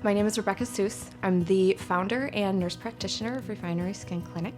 My name is Rebecca Seuss. I'm the founder and nurse practitioner of Refinery Skin Clinic.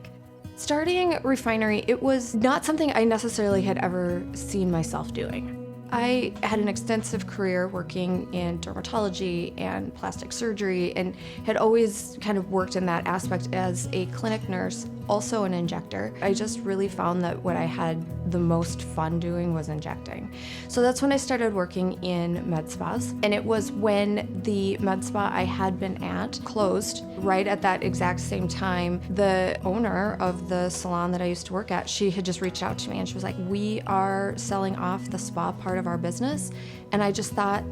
Starting Refinery, it was not something I necessarily had ever seen myself doing. I had an extensive career working in dermatology and plastic surgery and had always kind of worked in that aspect as a clinic nurse, also an injector. I just really found that what I had the most fun doing was injecting. So that's when I started working in med spas. And it was when the med spa I had been at closed. Right at that exact same time, the owner of the salon that I used to work at, she had just reached out to me and she was like, "We are selling off the spa part of our business." And I just thought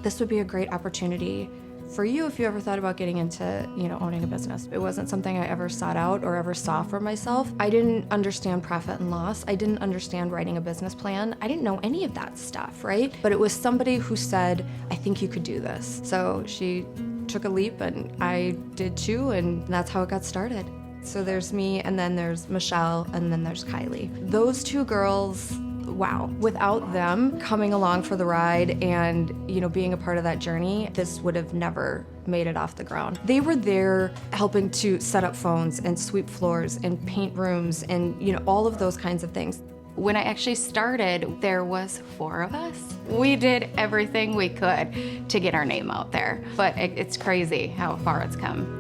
this would be a great opportunity for you if you ever thought about getting into, owning a business. It wasn't something I ever sought out or ever saw for myself. I didn't understand profit and loss. I didn't understand writing a business plan. I didn't know any of that stuff, right? But it was somebody who said, "I think you could do this." So she took a leap and I did too, and that's how it got started. So there's me, and then there's Michelle, and then there's Kylie. Those two girls, wow. Without them coming along for the ride and, being a part of that journey, this would have never made it off the ground. They were there helping to set up phones and sweep floors and paint rooms and, all of those kinds of things. When I actually started, there was 4 of us. We did everything we could to get our name out there, but it's crazy how far it's come.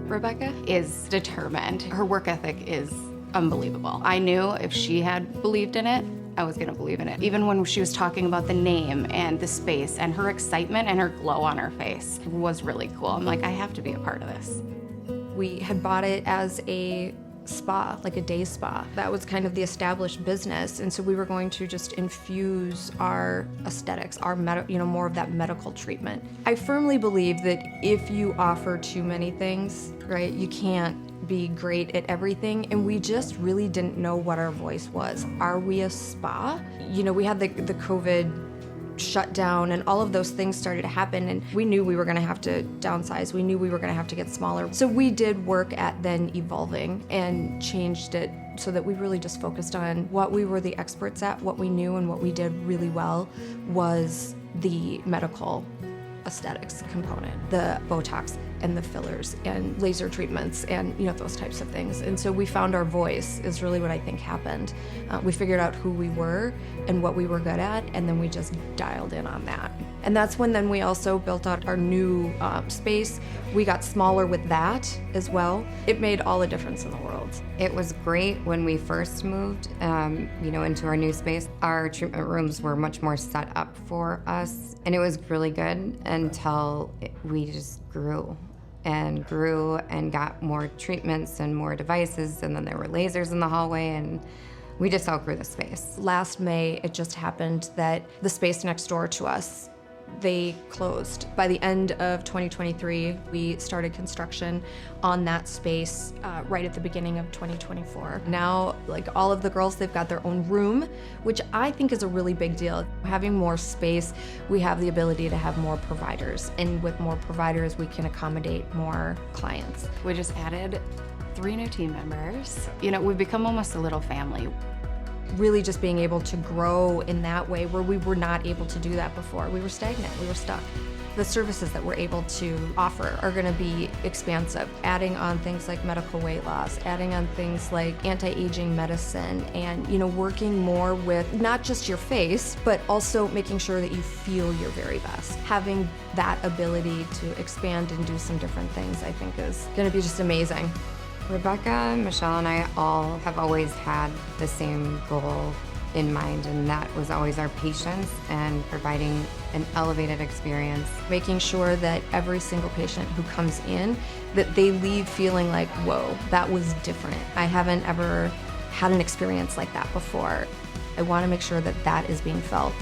Rebecca is determined. Her work ethic is unbelievable. I knew if she had believed in it, I was gonna believe in it. Even when she was talking about the name and the space, and her excitement and her glow on her face was really cool. I'm like, I have to be a part of this. We had bought it as a spa, like a day spa. That was kind of the established business, and so we were going to just infuse our aesthetics, our more of that medical treatment. I firmly believe that if you offer too many things, right, you can't be great at everything, and we just really didn't know what our voice was. Are we a spa? We had the COVID shutdown and all of those things started to happen, and we knew we were gonna have to downsize. We knew we were gonna have to get smaller. So we did work at then evolving and changed it so that we really just focused on what we were the experts at, what we knew, and what we did really well was the medical aesthetics component, the Botox and the fillers and laser treatments and those types of things. And so we found our voice is really what I think happened. We figured out who we were and what we were good at, and then we just dialed in on that. And that's when then we also built out our new space. We got smaller with that as well. It made all the difference in the world. It was great when we first moved, into our new space. Our treatment rooms were much more set up for us, and it was really good until we just grew and got more treatments and more devices, and then there were lasers in the hallway, and we just outgrew the space. Last May, it just happened that the space next door to us, they closed. By the end of 2023, we started construction on that space right at the beginning of 2024. Now, like all of the girls, they've got their own room, which I think is a really big deal. Having more space, we have the ability to have more providers. And with more providers, we can accommodate more clients. We just added 3 new team members. We've become almost a little family. Really just being able to grow in that way where we were not able to do that before. We were stagnant, we were stuck. The services that we're able to offer are gonna be expansive, adding on things like medical weight loss, adding on things like anti-aging medicine, and working more with not just your face, but also making sure that you feel your very best. Having that ability to expand and do some different things, I think is gonna be just amazing. Rebecca, Michelle, and I all have always had the same goal in mind, and that was always our patients and providing an elevated experience. Making sure that every single patient who comes in, that they leave feeling like, whoa, that was different. I haven't ever had an experience like that before. I want to make sure that that is being felt